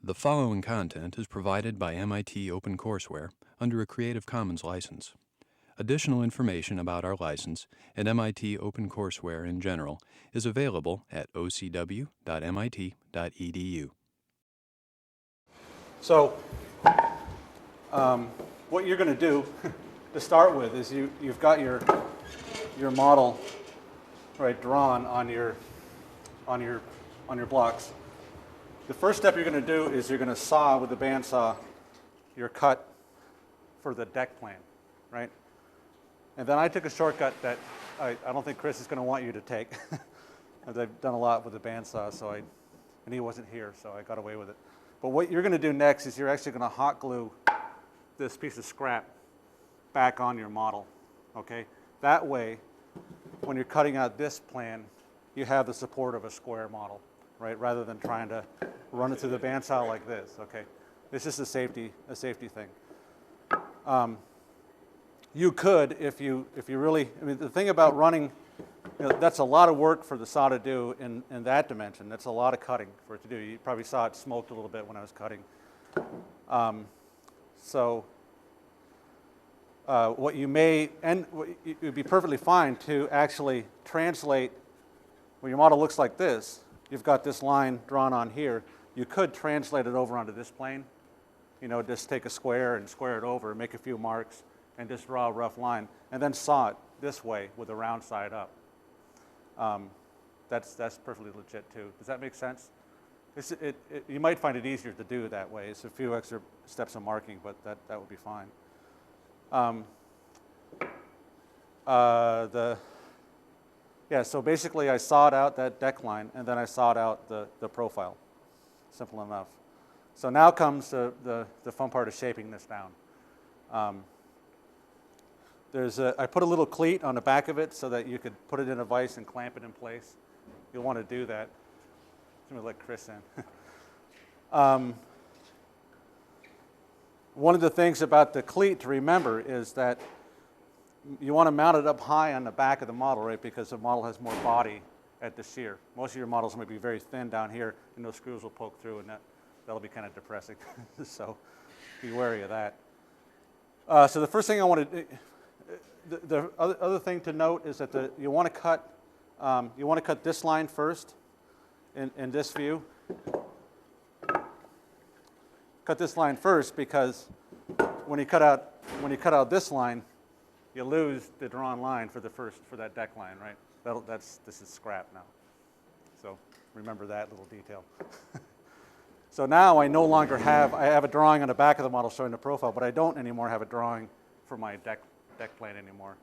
The following content is provided by MIT OpenCourseware under a Creative Commons license. Additional information about our license and MIT OpenCourseware in general is available at ocw.mit.edu. So what you're going to do to start with is you've got your model drawn on your blocks. The first step you're going to do is you're going to saw with the bandsaw your cut for the deck plane, right? And then I took a shortcut that I don't think Chris is going to want you to take. As I've done a lot with the bandsaw, and he wasn't here, so I got away with it. But what you're going to do next is you're actually going to hot glue this piece of scrap back on your model, okay? That way, when you're cutting out this plan, you have the support of a square model, right? Rather than trying to run it through the bandsaw like this, okay? It's just a safety thing. You could, if you really, I mean, the thing about running, that's a lot of work for the saw to do in that dimension. That's a lot of cutting for it to do. You probably saw it smoked a little bit when I was cutting. What you may, and it would be perfectly fine to actually translate, when your model looks like this, you've got this line drawn on here, you could translate it over onto this plane. Just take a square and square it over, make a few marks, and just draw a rough line, and then saw it this way with the round side up. That's perfectly legit too. Does that make sense? You might find it easier to do it that way. It's a few extra steps of marking, but that would be fine. So basically I sawed out that deck line, and then I sawed out the profile. Simple enough. So now comes the fun part of shaping this down. I put a little cleat on the back of it so that you could put it in a vise and clamp it in place. You'll want to do that. I'm going to let Chris in. One of the things about the cleat to remember is that you want to mount it up high on the back of the model, right? Because the model has more body at the shear. Most of your models might be very thin down here, and those screws will poke through, and that'll be kind of depressing. So be wary of that. So the first thing I want to do, the other thing to note is that you want to cut this line first in this view. Cut this line first because when you cut out this line, you lose the drawn line for that deck line, right? This is scrap now. So remember that little detail. So now I no longer have a drawing on the back of the model showing the profile, but I don't anymore have a drawing for my deck plane anymore.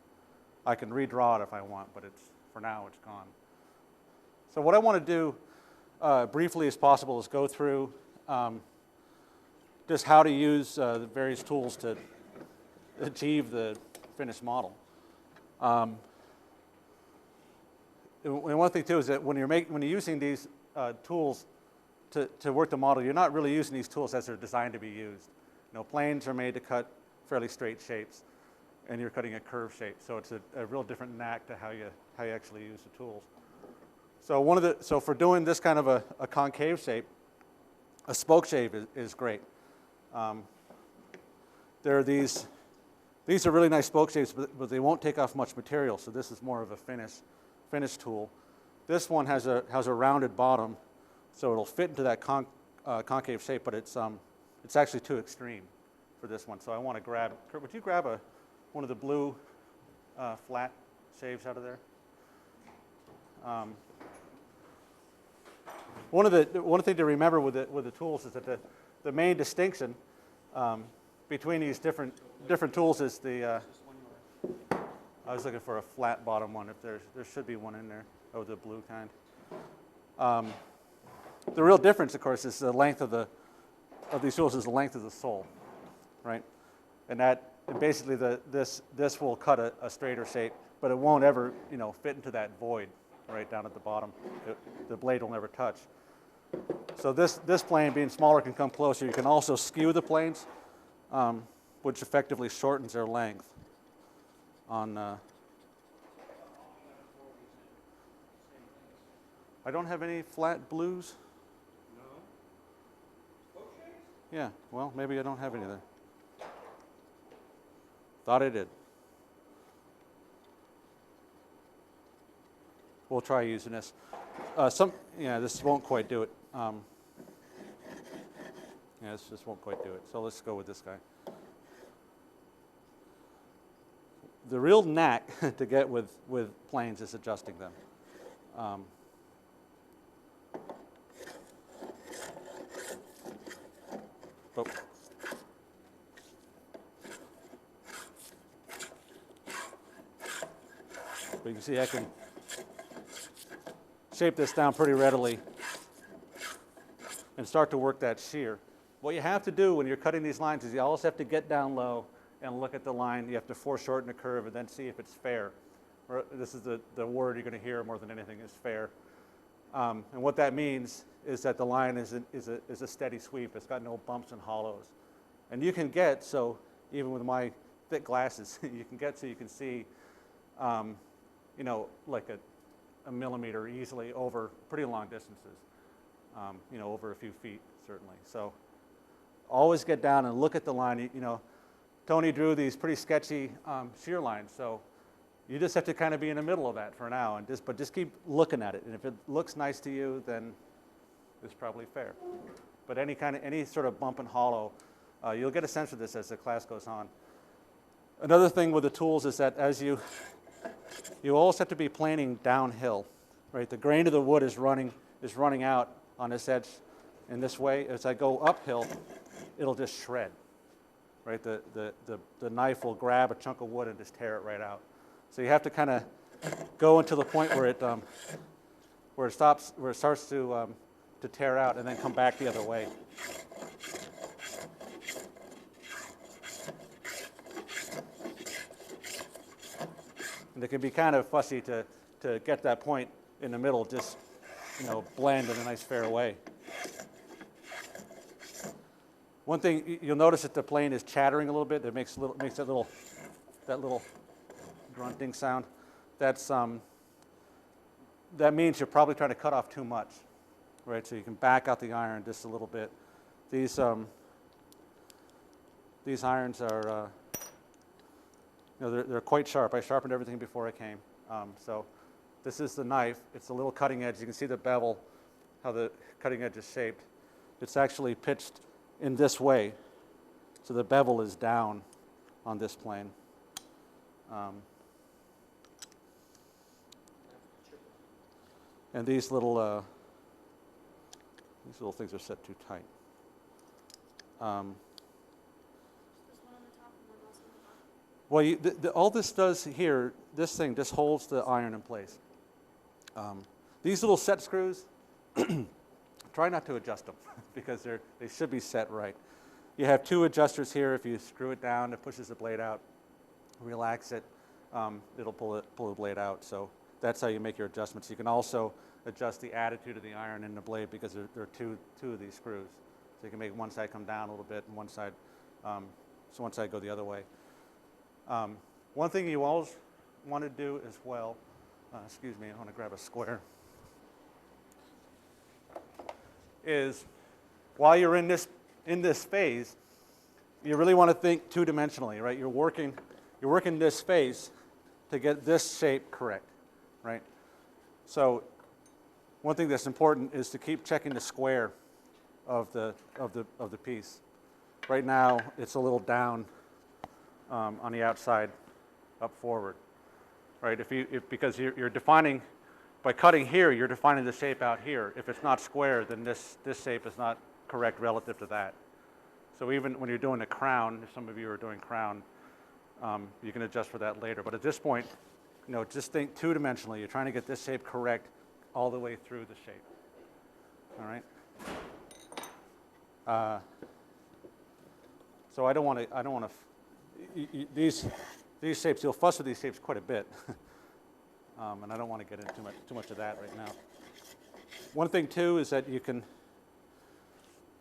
I can redraw it if I want, but for now it's gone. So what I want to do briefly as possible is go through just how to use the various tools to achieve the finished model. And one thing too is that when you're using these tools to work the model, you're not really using these tools as they're designed to be used. Planes are made to cut fairly straight shapes, and you're cutting a curved shape. So it's a real different knack to how you actually use the tools. So for doing this kind of a concave shape, a spoke shape is great. There are these are really nice spoke shapes, but they won't take off much material. So this is more of a finish tool. This one has a rounded bottom, so it'll fit into that concave shape, but it's actually too extreme for this one. So I want to grab. Kurt, would you grab one of the blue flat shaves out of there? One thing to remember with the tools is that the main distinction between these different tools is I was looking for a flat bottom one. If there should be one in there. Oh, the blue kind. The real difference, of course, is the length of these tools is the length of the sole, right? And basically this will cut a straighter shape, but it won't ever fit into that void right down at the bottom. The blade will never touch. So this plane, being smaller, can come closer. You can also skew the planes, which effectively shortens their length. I don't have any flat blues. No. Spoke Yeah, well, maybe I don't have any there. Thought I did. We'll try using this. Yeah, this won't quite do it. Yeah, this just won't quite do it. So let's go with this guy. The real knack to get with planes is adjusting them. But you can see I can shape this down pretty readily and start to work that shear. What you have to do when you're cutting these lines is you always have to get down low and look at the line. You have to foreshorten the curve and then see if it's fair. This is the word you're going to hear more than anything is fair. And what that means is that the line is a steady sweep. It's got no bumps and hollows. And you can get, so even with my thick glasses, you can get so you can see, you know, like a millimeter easily over pretty long distances, you know, over a few feet, certainly. So always get down and look at the line. You know, Tony drew these pretty sketchy shear lines, so you just have to kind of be in the middle of that for now, and but just keep looking at it. And if it looks nice to you, then it's probably fair. But any sort of bump and hollow, you'll get a sense of this as the class goes on. Another thing with the tools is that as you always have to be planing downhill, right? The grain of the wood is running out on this edge in this way. As I go uphill, it'll just shred, right? The knife will grab a chunk of wood and just tear it right out. So you have to kind of go until the point where it starts to tear out, and then come back the other way. And it can be kind of fussy to get that point in the middle, just, you know, blend in a nice fair way. One thing you'll notice that the plane is chattering a little bit. It makes that little grunting sound. That means you're probably trying to cut off too much, right? So you can back out the iron just a little bit. These irons are, you know, they're quite sharp. I sharpened everything before I came. So this is the knife. It's a little cutting edge. You can see the bevel, how the cutting edge is shaped. It's actually pitched in this way, so the bevel is down on this plane. And these little things are set too tight. Well, all this does here, this thing just holds the iron in place. These little set screws, try not to adjust them because they should be set right. You have two adjusters here. If you screw it down, it pushes the blade out. Relax it, it'll pull the blade out. So that's how you make your adjustments. You can also adjust the attitude of the iron in the blade because there are two of these screws. So you can make one side come down a little bit and one side go the other way. One thing you always want to do as well, excuse me, I want to grab a square, is while you're in this phase, you really want to think two-dimensionally, right? You're working this face to get this shape correct, right? So one thing that's important is to keep checking the square of the piece. Right now, it's a little down on the outside, up forward, right? Because you're defining, by cutting here, you're defining the shape out here. If it's not square, then this shape is not correct relative to that. So even when you're doing a crown, if some of you are doing crown, you can adjust for that later. But at this point, you know, just think two-dimensionally. You're trying to get this shape correct all the way through the shape. All right. So I don't want to. These shapes, you'll fuss with these shapes quite a bit, and I don't want to get into too much of that right now. One thing too is that you can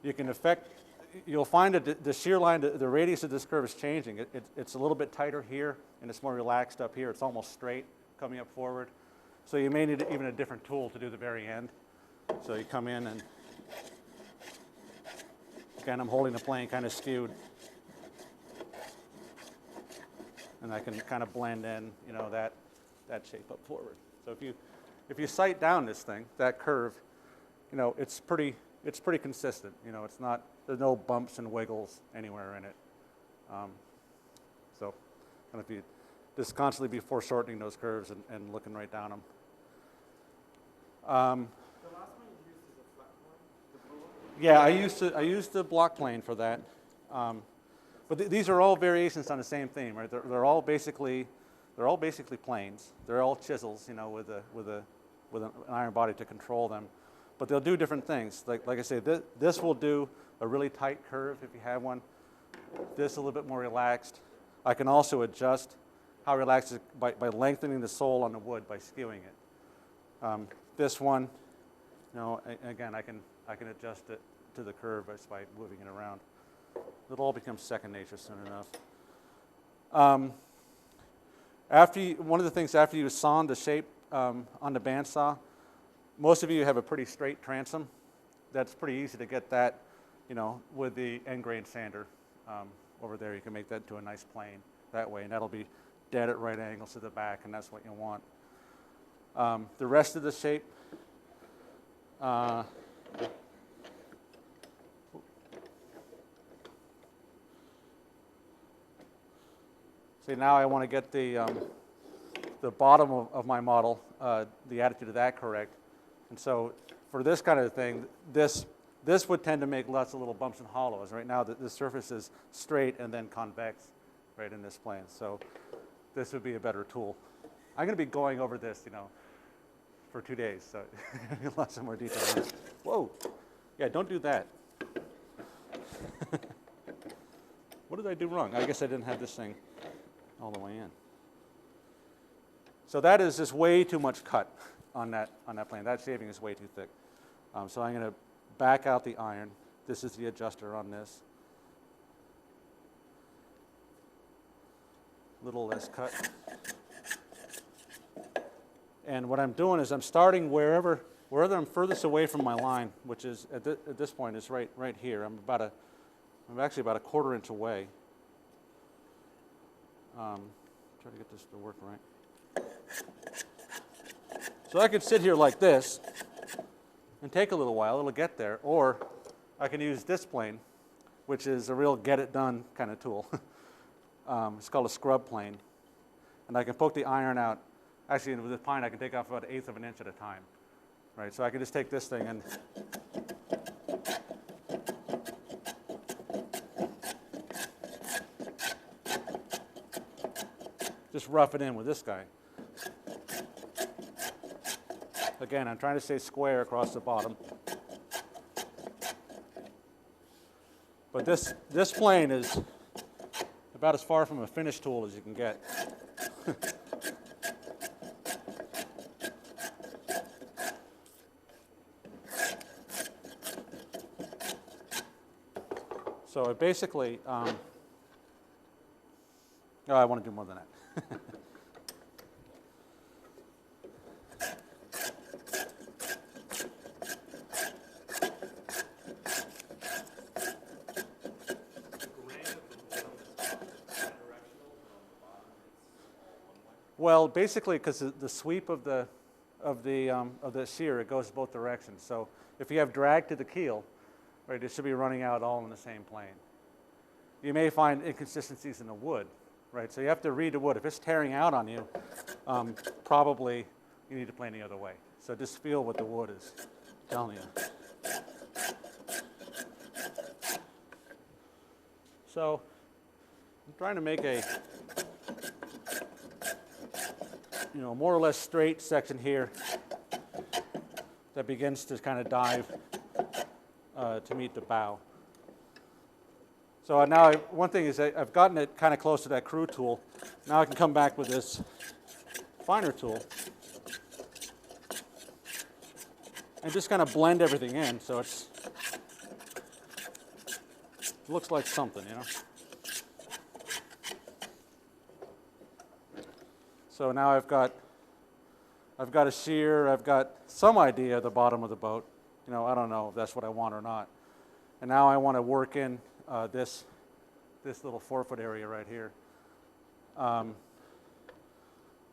affect. You'll find that the shear line, the radius of this curve is changing. It's a little bit tighter here, and it's more relaxed up here. It's almost straight coming up forward. So you may need even a different tool to do the very end. So you come in and Again, I'm holding the plane kind of skewed. And I can kind of blend in, you know, that shape up forward. So if you sight down this thing, that curve, you know, it's pretty consistent. You know, there's no bumps and wiggles anywhere in it. So, and if you just constantly be foreshortening those curves and looking right down them. The last one you used is a flat one, the blue one? Yeah, I used the block plane for that. But these are all variations on the same theme, right? They're all basically planes. They're all chisels, you know, with an iron body to control them. But they'll do different things. Like I say, this will do a really tight curve if you have one. This a little bit more relaxed. I can also adjust how relaxed it by lengthening the sole on the wood by skewing it. This one, you know, again, I can adjust it to the curve just by moving it around. It'll all become second nature soon enough. One of the things after you sawn the shape on the bandsaw, most of you have a pretty straight transom. That's pretty easy to get that, you know, with the end grain sander over there. You can make that into a nice plane that way, and that'll be dead at right angles to the back, and that's what you want. The rest of the shape, see, now I want to get the bottom of my model, the attitude of that correct. And so for this kind of thing, this would tend to make lots of little bumps and hollows. Right now, the surface is straight and then convex right in this plane. So this would be a better tool. I'm going to be going over this, you know, for 2 days. So lots of more detail on this. Whoa. Yeah, don't do that. What did I do wrong? I guess I didn't have this thing all the way in. So that is just way too much cut on that plane. That shaving is way too thick. So I'm going to back out the iron. This is the adjuster on this. Little less cut. And what I'm doing is I'm starting wherever I'm furthest away from my line, which is at this point is right here. I'm actually about a 1/4 inch away. Try to get this to work right. So I could sit here like this and take a little while. It'll get there. Or I can use this plane, which is a real get-it-done kind of tool. It's called a scrub plane. And I can poke the iron out. Actually, with this pine, I can take off about 1/8 of an inch at a time. Right? So I can just take this thing and just rough it in with this guy. Again, I'm trying to stay square across the bottom. But this plane is about as far from a finish tool as you can get. So it basically, I want to do more than that. Well, basically, because the sweep of the shear, it goes both directions. So if you have drag to the keel, right, it should be running out all in the same plane. You may find inconsistencies in the wood, right? So you have to read the wood. If it's tearing out on you, probably you need to plane the other way. So just feel what the wood is telling you. So I'm trying to make a more or less straight section here that begins to kind of dive to meet the bow. So now one thing is I've gotten it kind of close to that crew tool. Now I can come back with this finer tool and just kind of blend everything in so it looks like something, you know. So now I've got a shear, I've got some idea of the bottom of the boat. I don't know if that's what I want or not. And now I want to work in this little forefoot area right here.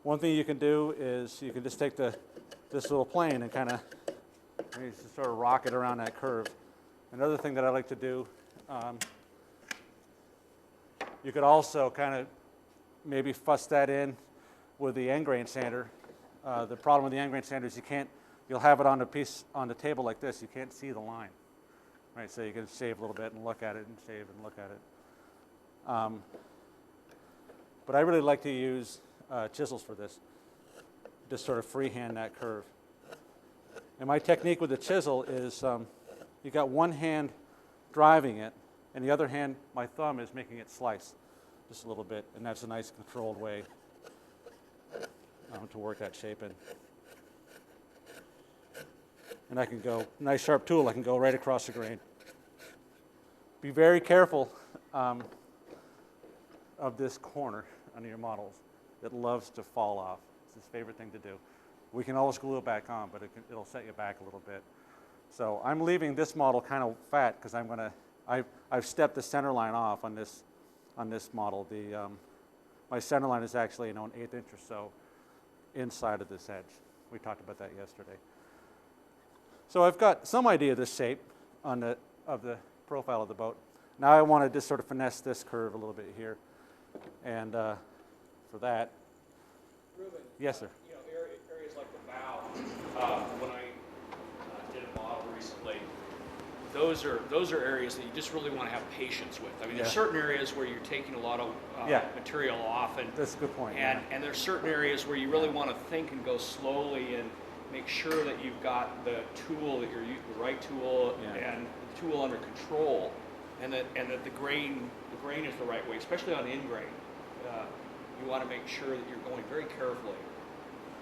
One thing you can do is you can just take this little plane and kind of sort of rock it around that curve. Another thing that I like to do, you could also kind of maybe fuss that in with the end grain sander. The problem with the end grain sander is you'll have it on the table like this. You can't see the line, right? So you can shave a little bit and look at it and shave and look at it. But I really like to use chisels for this, just sort of freehand that curve. And my technique with the chisel is you got one hand driving it, and the other hand, my thumb, is making it slice just a little bit, and that's a nice controlled way to work that shape in. And I can go, nice sharp tool, I can go right across the grain. Be very careful of this corner on your models. It loves to fall off. It's his favorite thing to do. We can always glue it back on, but it'll set you back a little bit. So I'm leaving this model kind of fat because I've stepped the center line off on this model. My center line is actually an 1/8 inch or so inside of this edge. We talked about that yesterday. So I've got some idea of the shape of the profile of the boat. Now I want to just sort of finesse this curve a little bit here. And for that, Reuben, yes, sir. You know, areas like the bow, when I did a model recently, those are areas that you just really want to have patience with. I mean, there's certain areas where you're taking a lot of material off, and That's a good point. and there's certain areas where you really want to think and go slowly and make sure that you've got the tool that you're using, the right tool, and the tool under control, and that the grain is the right way, especially on in grain. You want to make sure that you're going very carefully.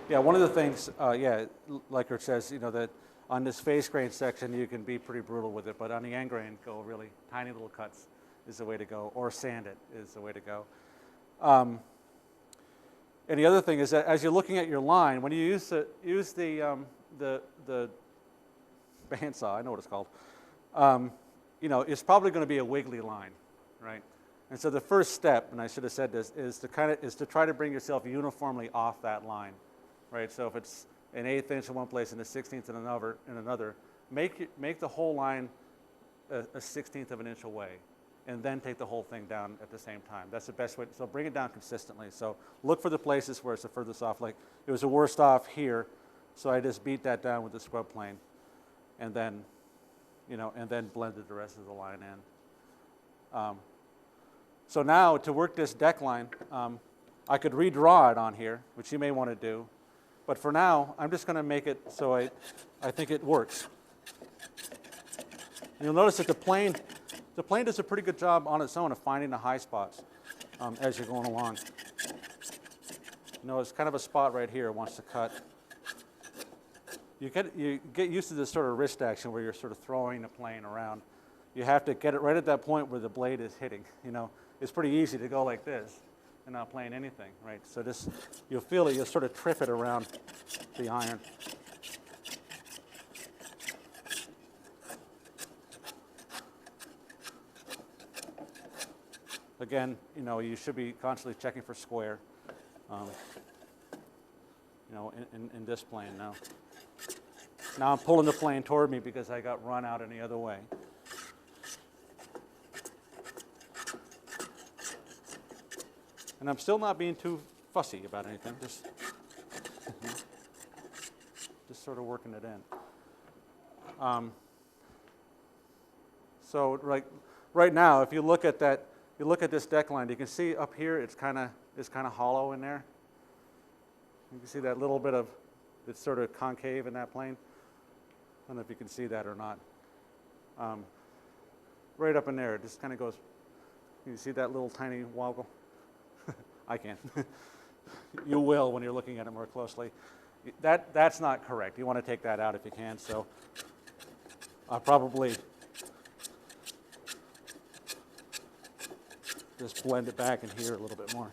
Yeah, one of the things, like Rich says, that on this face grain section you can be pretty brutal with it, but on the end grain, go really tiny little cuts is the way to go, or sand it is the way to go. And the other thing is that as you're looking at your line, when you use the bandsaw, I know what it's called, it's probably going to be a wiggly line, right? And so the first step, and I should have said this, is to try to bring yourself uniformly off that line, right? So if it's an 1/8 inch in one place and a 1/16 in another, make the whole line a 1/16 of an inch away, and then take the whole thing down at the same time. That's the best way. So bring it down consistently. So look for the places where it's the furthest off. Like it was the worst off here, so I just beat that down with the scrub plane, and then, blended the rest of the line in. So now to work this deck line, I could redraw it on here, which you may want to do. But for now, I'm just going to make it so I think it works. And you'll notice that the plane does a pretty good job on its own of finding the high spots as you're going along. It's kind of a spot right here it wants to cut. You get used to this sort of wrist action where you're sort of throwing the plane around. You have to get it right at that point where the blade is hitting. It's pretty easy to go like this and not playing anything, right? So you'll feel it, you'll sort of trip it around the iron. Again, you should be constantly checking for square, in this plane now. Now I'm pulling the plane toward me because I got run out any other way. And I'm still not being too fussy about anything, just sort of working it in. So right now, if you look at this deck line, you can see up here it's kind of hollow in there. You can see that little bit of it's sort of concave in that plane. I don't know if you can see that or not. Right up in there, it just kind of goes. You see that little tiny woggle? I can. You will when you're looking at it more closely. That's not correct. You want to take that out if you can. So I'll probably just blend it back in here a little bit more.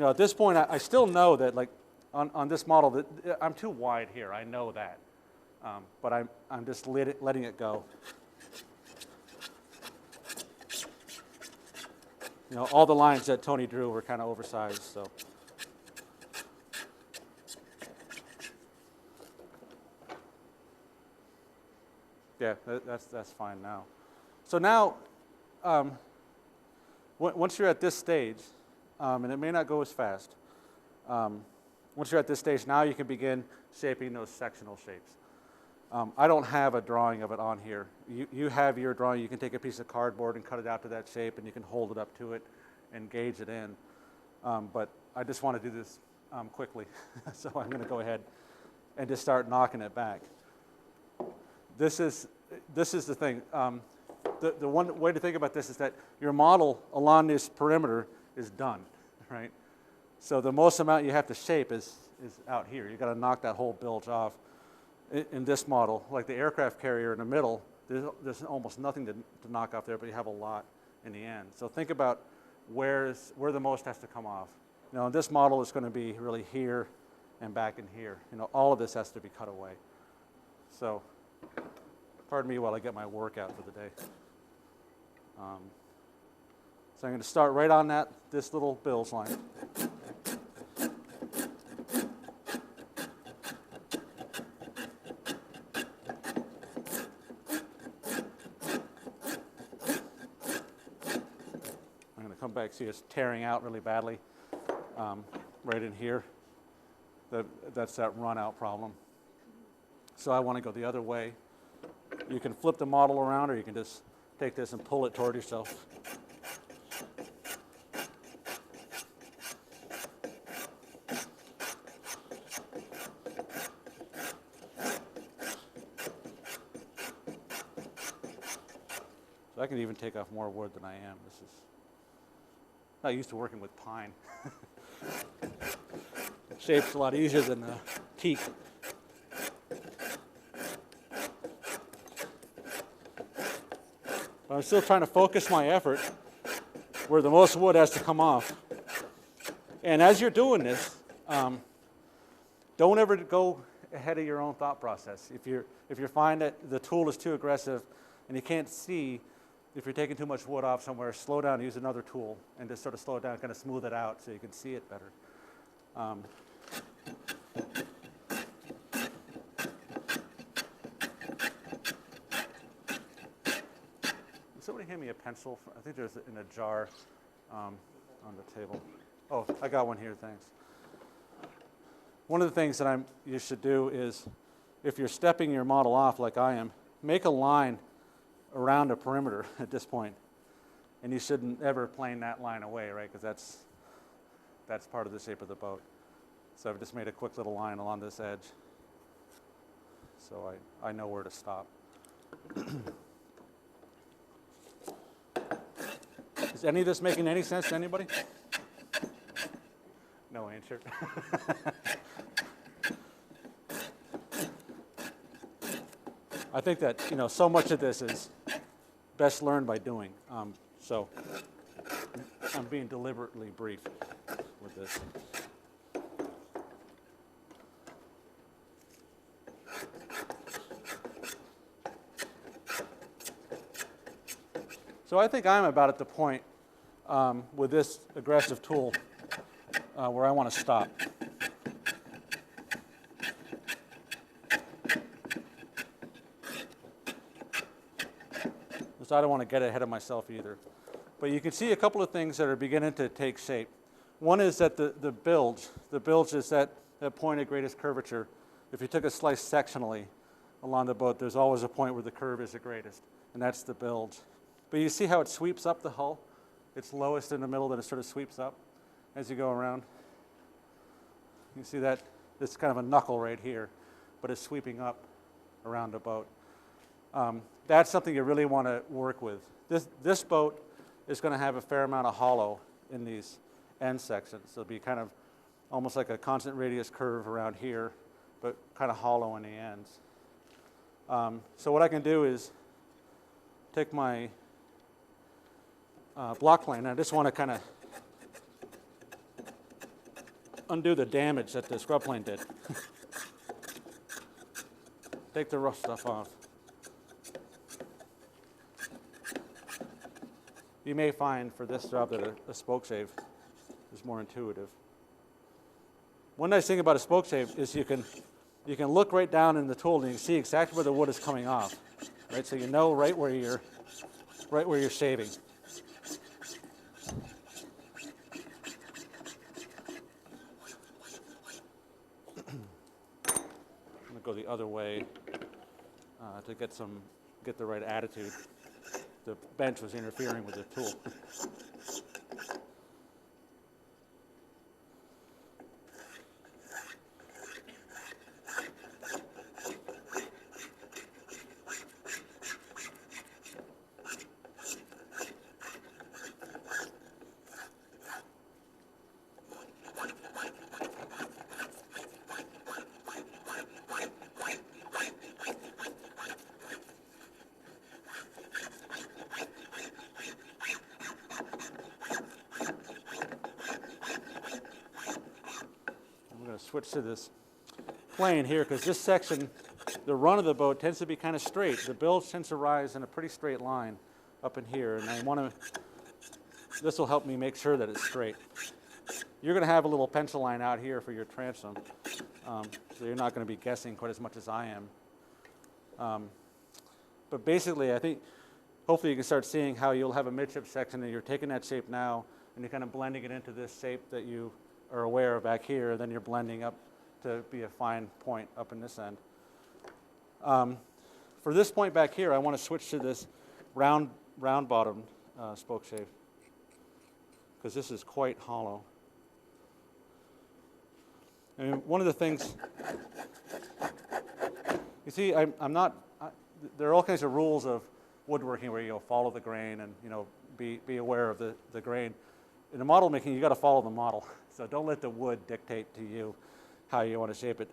At this point, I still know that, like on this model, that I'm too wide here. I know that. But I'm just letting it go. You know, all the lines that Tony drew were kind of oversized, so. Yeah, that's fine now. So now, once you're at this stage, and it may not go as fast, once you're at this stage, now you can begin shaping those sectional shapes. I don't have a drawing of it on here. You have your drawing. You can take a piece of cardboard and cut it out to that shape, and you can hold it up to it and gauge it in. But I just want to do this quickly, so I'm going to go ahead and just start knocking it back. This is the thing. The one way to think about this is that your model along this perimeter is done, right? So the most amount you have to shape is out here. You've got to knock that whole bilge off. In this model, like the aircraft carrier in the middle, there's almost nothing to knock off there, but you have a lot in the end. So think about where the most has to come off. You know, in this model, it's going to be really here and back in here. You know, all of this has to be cut away. So, pardon me while I get my workout for the day. So I'm going to start right on this little bilge line. Back, see it's tearing out really badly right in here. That's that run out problem. So I want to go the other way. You can flip the model around, or you can just take this and pull it toward yourself. So I can even take off more wood than I am. This is not used to working with pine. Shape's a lot easier than teak. But I'm still trying to focus my effort where the most wood has to come off. And as you're doing this, don't ever go ahead of your own thought process. If you find that the tool is too aggressive and you can't see, if you're taking too much wood off somewhere, slow down, use another tool, and just sort of slow it down, kind of smooth it out so you can see it better. Somebody hand me a pencil? I think there's in a jar on the table. Oh, I got one here, thanks. One of the things that you should do is, if you're stepping your model off like I am, make a line around a perimeter at this point. And you shouldn't ever plane that line away, right? Because that's part of the shape of the boat. So I've just made a quick little line along this edge. So I know where to stop. Is any of this making any sense to anybody? No answer. I think that, so much of this is best learned by doing. So I'm being deliberately brief with this. So I think I'm about at the point with this aggressive tool where I want to stop. So I don't want to get ahead of myself either. But you can see a couple of things that are beginning to take shape. One is that the bilge is that point of greatest curvature. If you took a slice sectionally along the boat, there's always a point where the curve is the greatest, and that's the bilge. But you see how it sweeps up the hull? It's lowest in the middle, then it sort of sweeps up as you go around. You see that? It's kind of a knuckle right here, but it's sweeping up around the boat. That's something you really want to work with. This boat is going to have a fair amount of hollow in these end sections. So it'll be kind of almost like a constant radius curve around here, but kind of hollow in the ends. So what I can do is take my block plane. I just want to kind of undo the damage that the scrub plane did. take the rough stuff off. You may find for this job that a spoke shave is more intuitive. One nice thing about a spoke shave is you can look right down in the tool and you can see exactly where the wood is coming off, right? So you know right where you're shaving. I'm gonna go the other way to get the right attitude. The bench was interfering with the tool. Switch to this plane here because this section, the run of the boat tends to be kind of straight. The bilge tends to rise in a pretty straight line up in here, and I want to, this will help me make sure that it's straight. You're going to have a little pencil line out here for your transom, so you're not going to be guessing quite as much as I am. But basically, I think hopefully you can start seeing how you'll have a midship section and you're taking that shape now and you're kind of blending it into this shape that you are aware of back here, then you're blending up to be a fine point up in this end. For this point back here, I want to switch to this round bottom spoke shave because this is quite hollow. I mean, one of the things, you see, there are all kinds of rules of woodworking where you follow the grain and be aware of the grain. In the model making, you got to follow the model. So don't let the wood dictate to you how you want to shape it.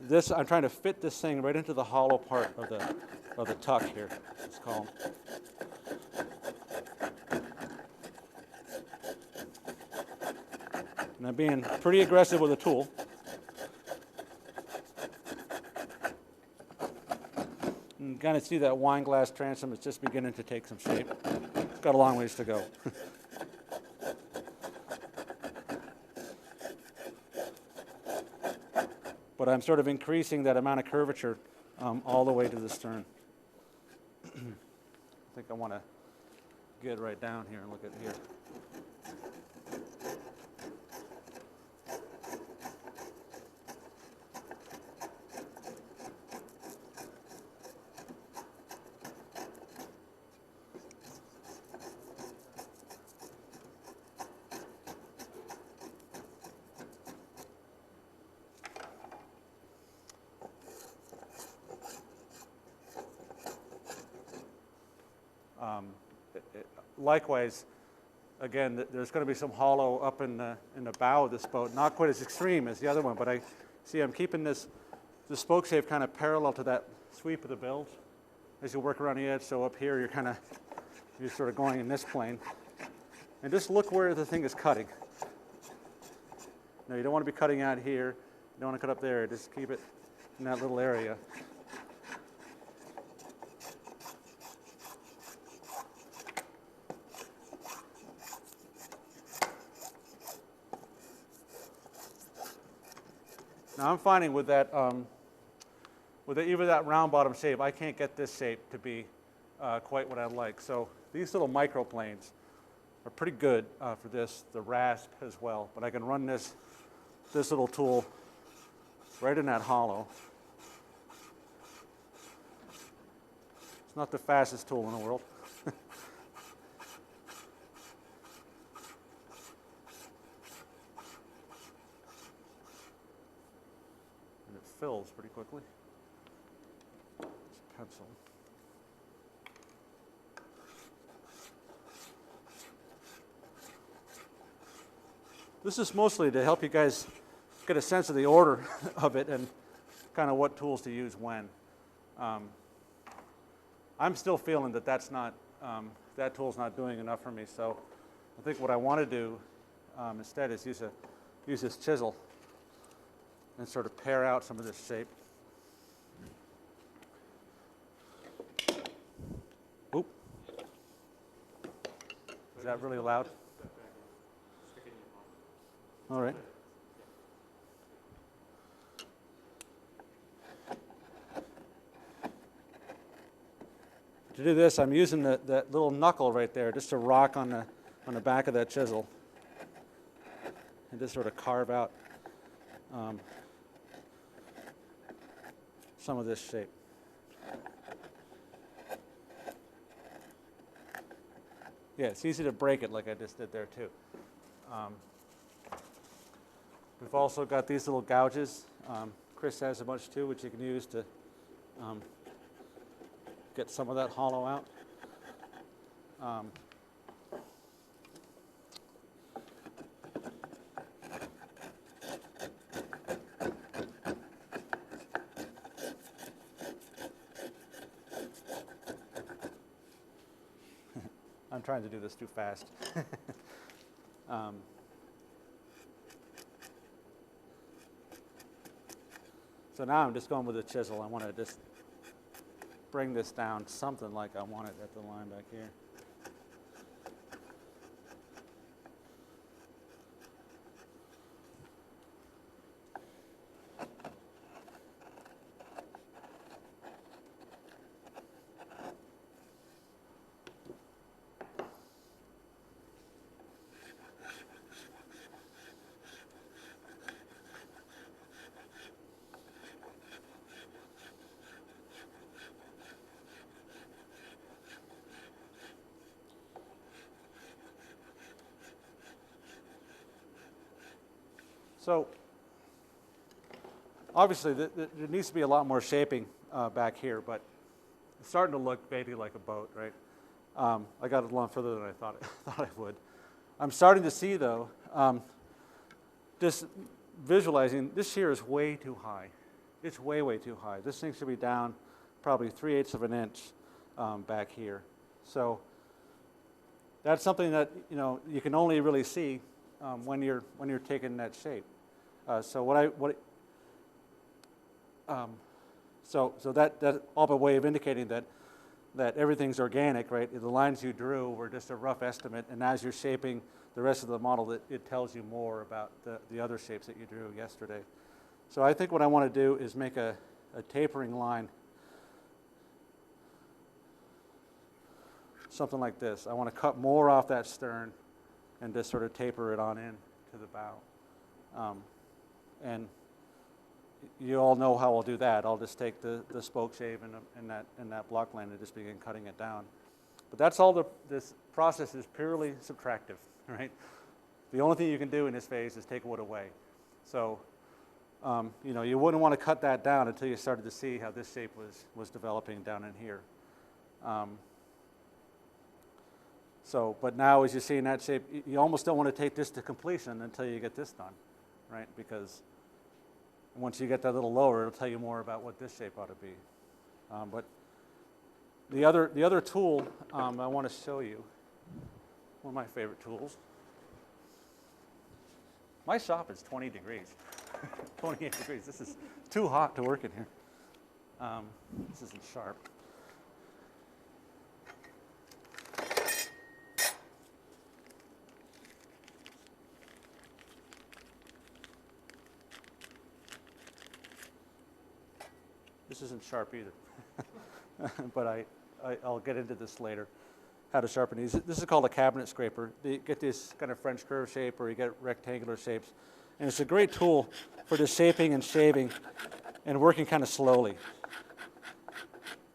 This, I'm trying to fit this thing right into the hollow part of the tuck here, it's called. And I'm being pretty aggressive with the tool. You kind of see that wine glass transom is just beginning to take some shape. It's got a long ways to go. But I'm sort of increasing that amount of curvature all the way to the stern. I think I want to get right down here and look at here. Likewise, again, there's going to be some hollow up in the bow of this boat. Not quite as extreme as the other one, but I'm keeping the spoke shave kind of parallel to that sweep of the bilge as you work around the edge. So up here, you're sort of going in this plane. And just look where the thing is cutting. No, you don't want to be cutting out here. You don't want to cut up there. Just keep it in that little area. Now I'm finding with that, even that round bottom shape, I can't get this shape to be quite what I like. So these little microplanes are pretty good for this, the rasp as well. But I can run this little tool right in that hollow. It's not the fastest tool in the world. Fills pretty quickly. It's a pencil. This is mostly to help you guys get a sense of the order of it and kind of what tools to use when. I'm still feeling that that tool's not doing enough for me. So I think what I want to do instead is use this chisel and sort of pare out some of this shape. Oop. Is that really loud? All right. To do this, I'm using that little knuckle right there just to rock on the back of that chisel and just sort of carve out some of this shape. Yeah, it's easy to break it like I just did there too. We've also got these little gouges. Chris has a bunch too, which you can use to get some of that hollow out. I'm trying to do this too fast. So now I'm just going with a chisel. I want to just bring this down something like I want it at the line back here. So obviously there needs to be a lot more shaping back here, but it's starting to look maybe like a boat, right? I got it a lot further than I thought I would. I'm starting to see though, just visualizing, this here is way too high. It's way, way too high. This thing should be down probably 3/8 of an inch back here. So that's something that you can only really see when you're taking that shape. So that all by way of indicating that everything's organic, right? The lines you drew were just a rough estimate, and as you're shaping the rest of the model, it tells you more about the other shapes that you drew yesterday. So I think what I want to do is make a tapering line, something like this. I want to cut more off that stern and just sort of taper it on in to the bow. And you all know how I'll do that. I'll just take the spoke shave and that block line and just begin cutting it down. But that's all this process is purely subtractive, right? The only thing you can do in this phase is take wood away. So, you wouldn't want to cut that down until you started to see how this shape was developing down in here. But now as you see in that shape, you almost don't want to take this to completion until you get this done, right? Because once you get that a little lower, it'll tell you more about what this shape ought to be. But the other tool I want to show you, one of my favorite tools. My shop is 20 degrees, 28 degrees. This is too hot to work in here. This isn't sharp. This isn't sharp either, but I'll get into this later, how to sharpen these. This is called a cabinet scraper. You get this kind of French curve shape or you get rectangular shapes. And it's a great tool for just shaping and shaving and working kind of slowly.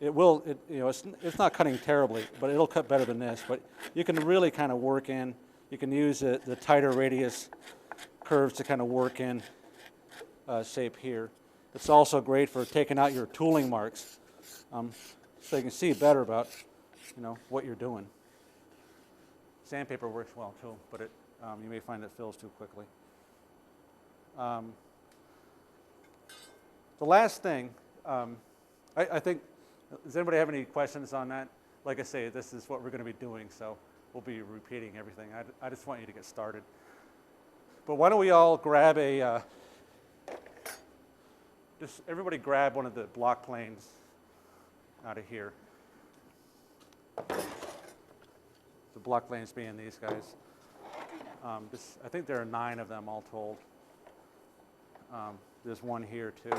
It's not cutting terribly, but it'll cut better than this. But you can really kind of work in. You can use the tighter radius curves to kind of work in shape here. It's also great for taking out your tooling marks, so you can see better about, what you're doing. Sandpaper works well too, but you may find it fills too quickly. The last thing, I think, does anybody have any questions on that? Like I say, this is what we're going to be doing, so we'll be repeating everything. I just want you to get started. But why don't we all grab everybody grab one of the block planes out of here. The block lanes being these guys. I think there are 9 of them all told. There's one here too.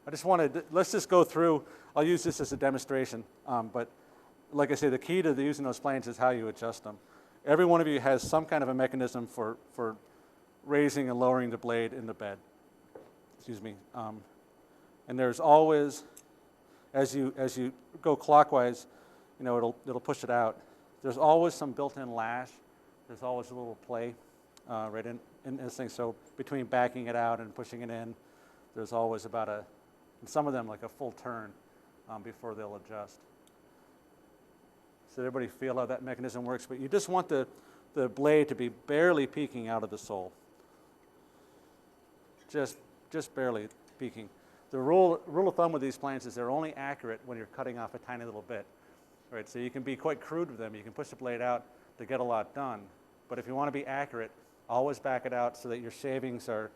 I just wanted, let's just go through, I'll use this as a demonstration, but like I say, the key to using those planes is how you adjust them. Every one of you has some kind of a mechanism for raising and lowering the blade in the bed. Excuse me. And there's always, as you go clockwise, you know, it'll push it out. There's always some built-in lash. There's always a little play right in this thing. So between backing it out and pushing it in, there's always about and some of them like a full turn before they'll adjust. So everybody feel how that mechanism works, but you just want the blade to be barely peeking out of the sole. Just barely peeking. The rule of thumb with these planes is they're only accurate when you're cutting off a tiny little bit. Right, so you can be quite crude with them. You can push the blade out to get a lot done. But if you want to be accurate, always back it out so that your shavings are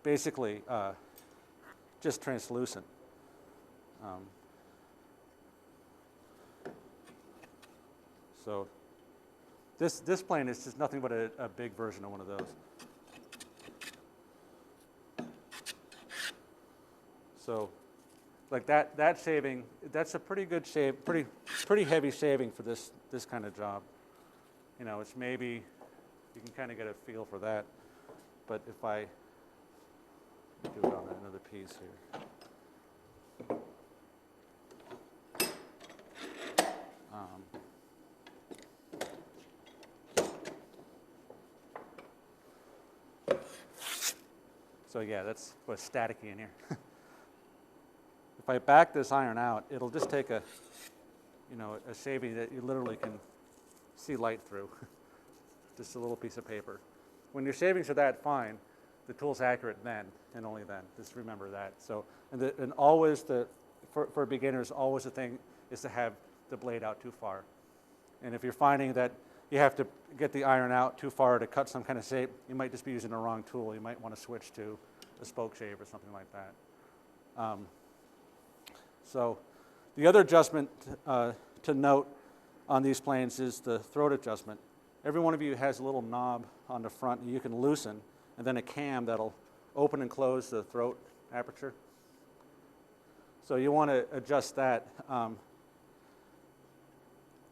basically just translucent. So this plane is just nothing but a big version of one of those. So like that shaving, that's a pretty good shave, pretty heavy shaving for this kind of job. You know, it's maybe, you can kind of get a feel for that. But if I do it on another piece here. So yeah, that's what's staticky in here. If I back this iron out, it'll just take a shaving that you literally can see light through. Just a little piece of paper. When your shavings are that fine, the tool's accurate then and only then. Just remember that. So, and always for beginners, always the thing is to have the blade out too far. And if you're finding that you have to get the iron out too far to cut some kind of shape, you might just be using the wrong tool. You might want to switch to a spoke shave or something like that. So the other adjustment to note on these planes is the throat adjustment. Every one of you has a little knob on the front that you can loosen, and then a cam that'll open and close the throat aperture. So you want to adjust that.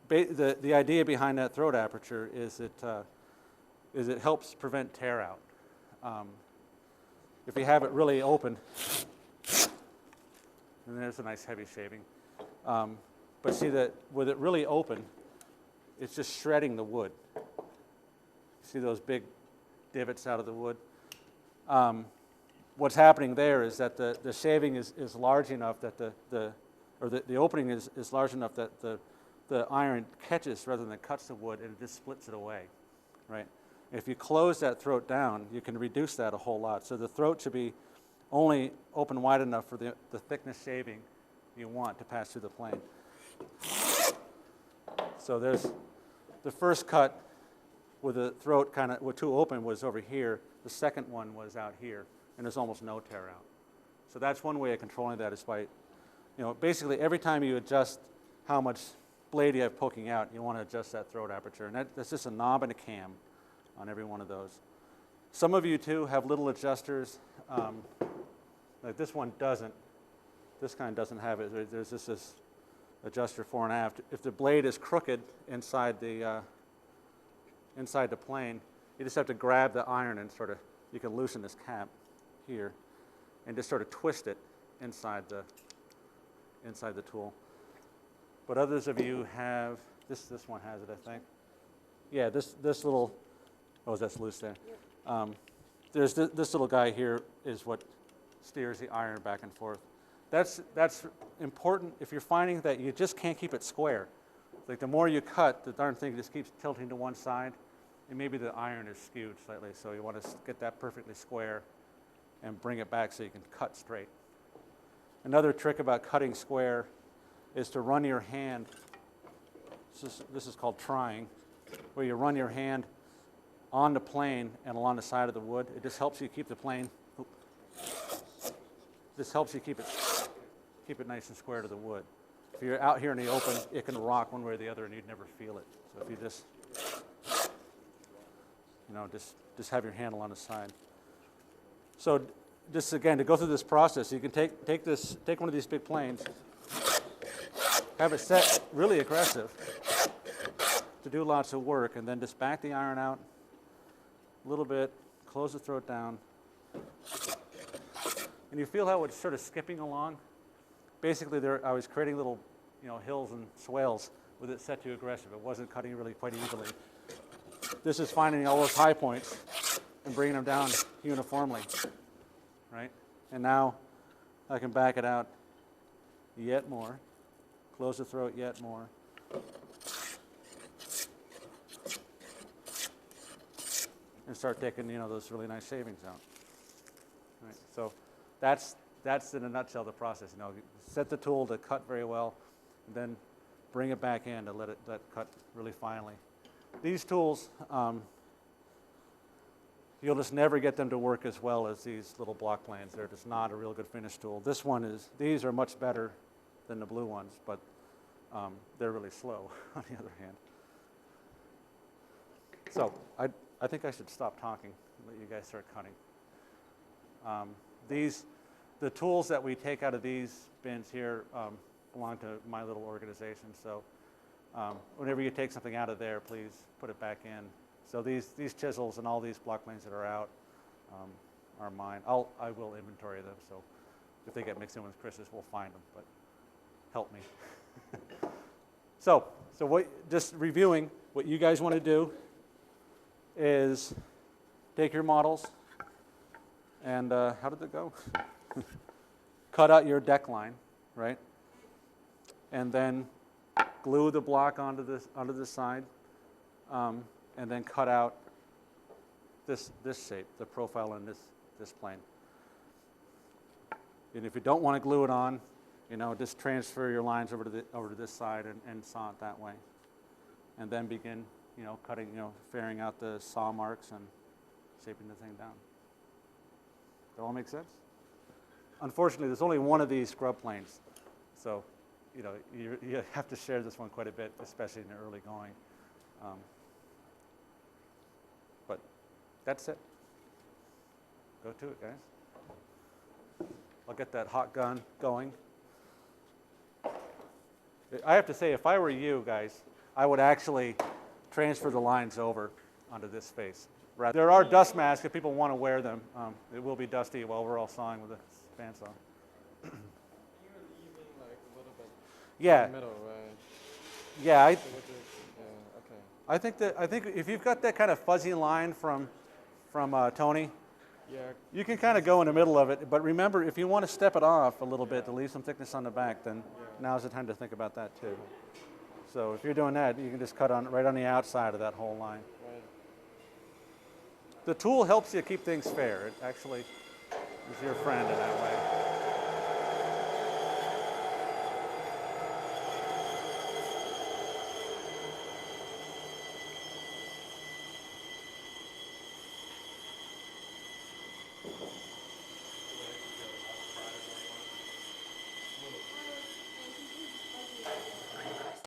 The idea behind that throat aperture is it helps prevent tear out. If you have it really open, and there's a nice heavy shaving. But see that with it really open, it's just shredding the wood. See those big divots out of the wood? What's happening there is that the shaving is large enough that the opening is large enough that the iron catches rather than cuts the wood, and it just splits it away, right? If you close that throat down, you can reduce that a whole lot. So the throat should be only open wide enough for the thickness shaving you want to pass through the plane. So there's the first cut with the throat kind of with too open was over here. The second one was out here, and there's almost no tear out. So that's one way of controlling that is by, basically every time you adjust how much blade you have poking out, you want to adjust that throat aperture, and that's just a knob and a cam on every one of those. Some of you too have little adjusters. Like this one doesn't. This kind doesn't have it. There's just this adjuster fore and aft. If the blade is crooked inside the plane, you just have to grab the iron and you can loosen this cap here and just sort of twist it inside the tool. But others of you have, this one has it, I think. Yeah, this little, that's loose there. There's this little guy here is what steers the iron back and forth. That's important if you're finding that you just can't keep it square. Like the more you cut, the darn thing just keeps tilting to one side, and maybe the iron is skewed slightly, so you want to get that perfectly square and bring it back so you can cut straight. Another trick about cutting square is to run your hand, this is called trying, where you run your hand on the plane and along the side of the wood. It just helps you keep the plane, this helps you keep it nice and square to the wood. If you're out here in the open, it can rock one way or the other and you'd never feel it. So if you just, just have your handle on the side. So just again, to go through this process, you can take one of these big planes, have it set really aggressive to do lots of work, and then just back the iron out a little bit, close the throat down, and you feel how it's sort of skipping along. Basically, I was creating little, hills and swales with it set too aggressive. It wasn't cutting really quite evenly. This is finding all those high points and bringing them down uniformly, right? And now I can back it out yet more, close the throat yet more. And start taking, those really nice shavings out. Right? So that's in a nutshell the process. Set the tool to cut very well, and then bring it back in to let it cut really finely. These tools, you'll just never get them to work as well as these little block planes. They're just not a real good finish tool. These are much better than the blue ones, but they're really slow on the other hand. So I think I should stop talking and let you guys start cutting. The tools that we take out of these bins here belong to my little organization. So whenever you take something out of there, please put it back in. So these chisels and all these block planes that are out are mine. I will inventory them. So if they get mixed in with Chris's, we'll find them. But help me. So just reviewing, what you guys want to do is take your models and how did it go? Cut out your deck line, right? And then glue the block onto this side, and then cut out this shape, the profile in this plane. And if you don't want to glue it on, just transfer your lines over to this side and saw it that way, and then begin cutting, ferrying out the saw marks and shaping the thing down. That all make sense? Unfortunately, there's only one of these scrub planes, so you have to share this one quite a bit, especially in the early going. But that's it. Go to it, guys. I'll get that hot gun going. I have to say, if I were you guys, I would actually transfer the lines over onto this face. There are dust masks if people want to wear them. It will be dusty while we're all sawing with a bandsaw. You're leaving like a little bit Yeah. in the middle, right? Yeah, Okay. I think if you've got that kind of fuzzy line from Tony, Yeah. you can kind of go in the middle of it. But remember, if you want to step it off a little bit to leave some thickness on the back, then now's the time to think about that too. So if you're doing that, you can just cut right on the outside of that whole line. Right. The tool helps you keep things fair. It actually is your friend in that way.